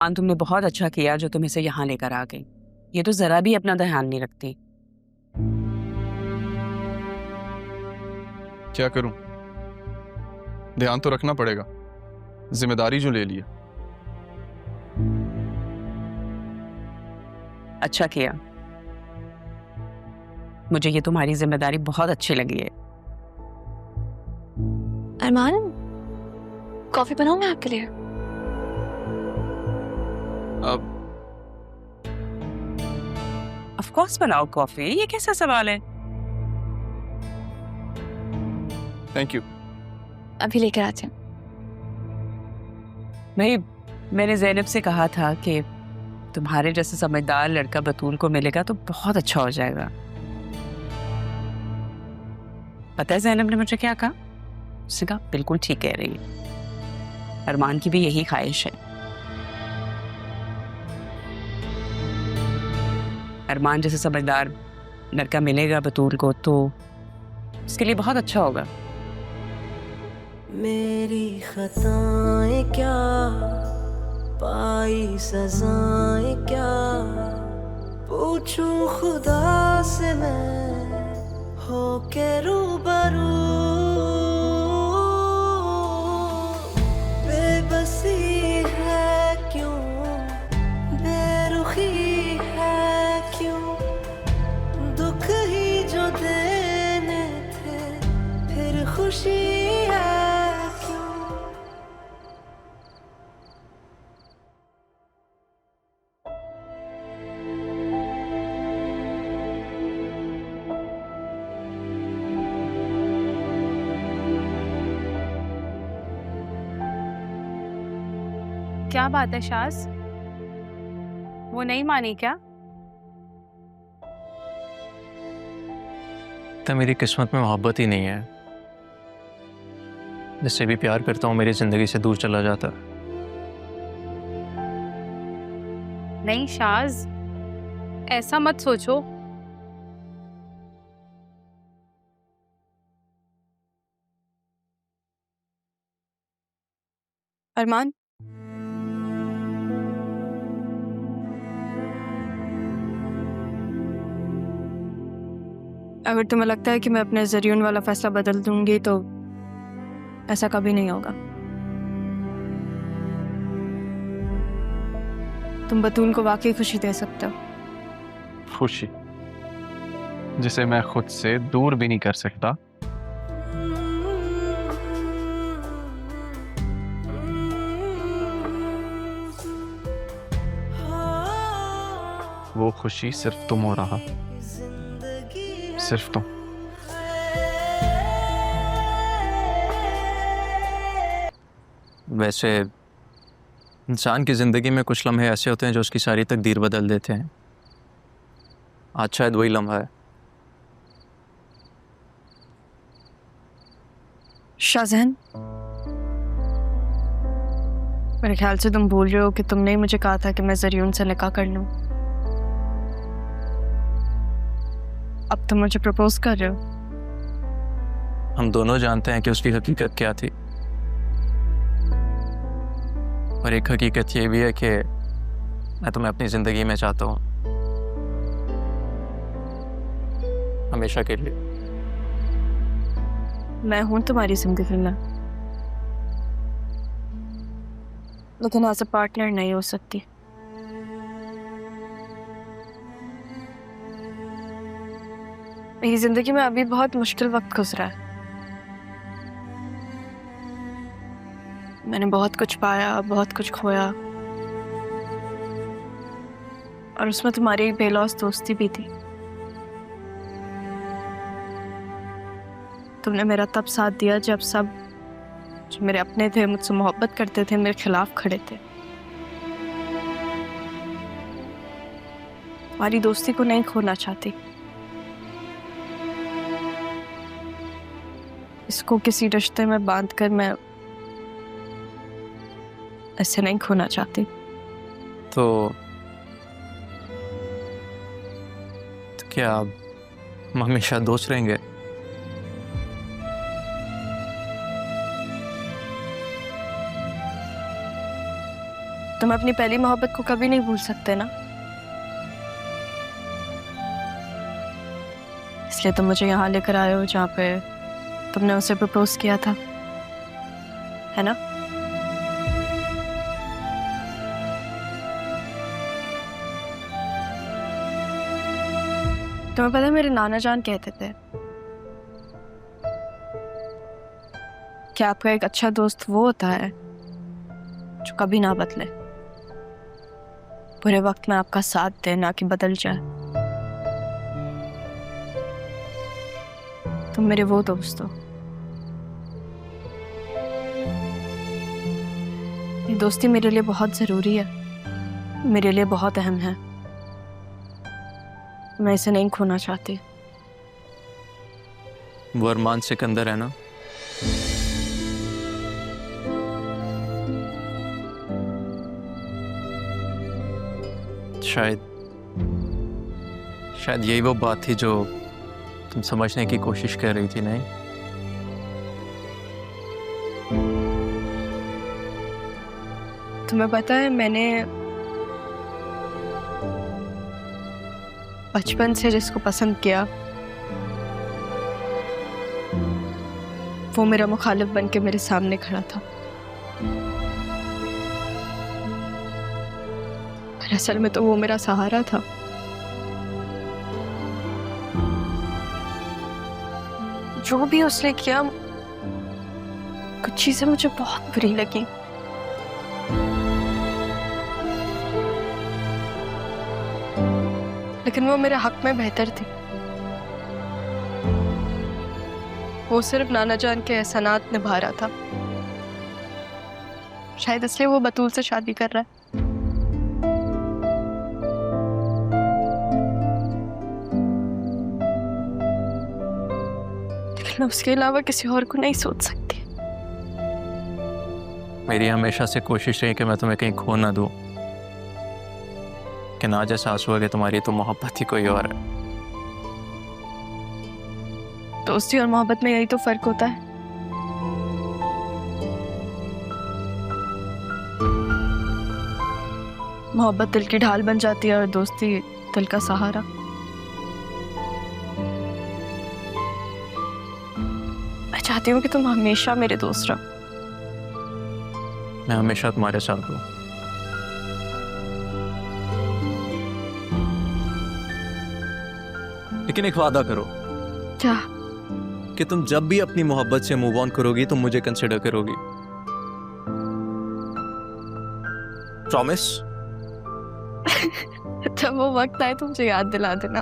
तुमने बहुत अच्छा किया जो तुम इसे यहाँ लेकर आ गई। ये तो जरा भी अपना ध्यान नहीं रखती। क्या करूं? ध्यान तो रखना पड़ेगा, जिम्मेदारी जो ले लिया। अच्छा किया, मुझे ये तुम्हारी जिम्मेदारी बहुत अच्छी लगी है। अरमान, कॉफी बनाऊं मैं आपके लिए? अब ऑफ कोर्स बनाओ कॉफी, ये कैसा सवाल है? Thank you. अभी लेकर आते हैं। भाई, मैंने ज़ैनब से कहा था कि तुम्हारे जैसे समझदार लड़का बतूल को मिलेगा तो बहुत अच्छा हो जाएगा। पता है ज़ैनब ने मुझे क्या कहा? उसने कहा बिल्कुल ठीक कह रही है, अरमान की भी यही ख्वाहिश है। अरमान जैसे समझदार लड़का मिलेगा बतूल को तो उसके लिए बहुत अच्छा होगा। मेरी खताएं क्या, पाई सजाएं क्या, पूछूं खुदा से मैं हो के रूबरू। बेबसी है क्यों, बेरुखी है क्यों, दुख ही जो देने थे फिर खुशी है। क्या बात है शाज, वो नहीं मानी क्या? तो मेरी किस्मत में मोहब्बत ही नहीं है। जिससे भी प्यार करता हूँ मेरी जिंदगी से दूर चला जाता। नहीं शाज, ऐसा मत सोचो। अरमान, अगर तुम्हें लगता है कि मैं अपने ज़रियून वाला फैसला बदल दूंगी तो ऐसा कभी नहीं होगा। तुम बतूल को वाकई खुशी दे सकते हो। खुशी जिसे मैं खुद से दूर भी नहीं कर सकता। वो खुशी सिर्फ तुम हो रहा, सिर्फ तुम। वैसे इंसान की ज़िंदगी में कुछ लम्हे ऐसे होते हैं जो उसकी सारी तकदीर बदल देते हैं। आज शायद वही लम्हा है। शाहजहान, मेरे ख्याल से तुम भूल रहे हो कि तुमने ही मुझे कहा था कि मैं ज़रियून से निकाह कर लूं। अब तुम मुझे प्रपोज कर रहे हो। हम दोनों जानते हैं कि उसकी हकीकत क्या थी, और एक हकीकत ये भी है कि मैं तुम्हें अपनी ज़िंदगी में चाहता हूँ, हमेशा के लिए। मैं हूं तुम्हारी जिंदगी में, लेकिन एज अ पार्टनर नहीं हो सकती। मेरी जिंदगी में अभी बहुत मुश्किल वक्त गुजरा है। मैंने बहुत कुछ पाया, बहुत कुछ खोया, और उसमें तुम्हारी एक बेलौस दोस्ती भी थी। तुमने मेरा तब साथ दिया जब सब जो मेरे अपने थे, मुझसे मोहब्बत करते थे, मेरे खिलाफ खड़े थे। तुम्हारी दोस्ती को नहीं खोना चाहती, इसको किसी रिश्ते में बांधकर मैं ऐसे नहीं खोना चाहती। तो क्या हम हमेशा दोस्त रहेंगे? तुम अपनी पहली मोहब्बत को कभी नहीं भूल सकते ना, इसलिए तुम मुझे यहाँ लेकर आए हो जहाँ पे तुमने उसे प्रपोज किया था, है ना? तुम्हें पता है मेरे नाना जान कहते थे कि आपका एक अच्छा दोस्त वो होता है जो कभी ना बदले, बुरे वक्त में आपका साथ दे, ना कि बदल जाए। तुम मेरे वो दोस्त हो। ये दोस्ती मेरे लिए बहुत जरूरी है, मेरे लिए बहुत अहम है। मैं इसे नहीं खोना चाहती। वो अरमान सिकंदर है ना? शायद यही वो बात थी जो तुम समझने की कोशिश कर रही थी, नहीं? तुम्हें पता है मैंने बचपन से जिसको पसंद किया वो मेरा मुखालिफ बन के मेरे सामने खड़ा था, पर असल में तो वो मेरा सहारा था। जो भी उसने किया, कुछ चीजें मुझे बहुत बुरी लगी, लेकिन वो मेरे हक में बेहतर थी। वो सिर्फ नाना जान के एहसानात निभा रहा था, शायद इसलिए वो बतूल से शादी कर रहा है। लेकिन मैं उसके अलावा किसी और को नहीं सोच सकती। मेरी हमेशा से कोशिश रही कि मैं तुम्हें कहीं खो ना दूं, कि ना आज एहसास हुआ कि तुम्हारी तो मोहब्बत ही कोई और है। दोस्ती और मोहब्बत में यही तो फर्क होता है। मोहब्बत दिल की ढाल बन जाती है और दोस्ती दिल का सहारा। मैं चाहती हूँ कि तुम हमेशा मेरे दोस्त रहो। मैं हमेशा तुम्हारे साथ हूँ। लेकिन एक वादा करो। क्या? कि तुम जब भी अपनी मोहब्बत से मूव ऑन करोगी तो मुझे कंसिडर करोगी। प्रॉमिस? जब वो वक्त आए तो मुझे याद दिला देना।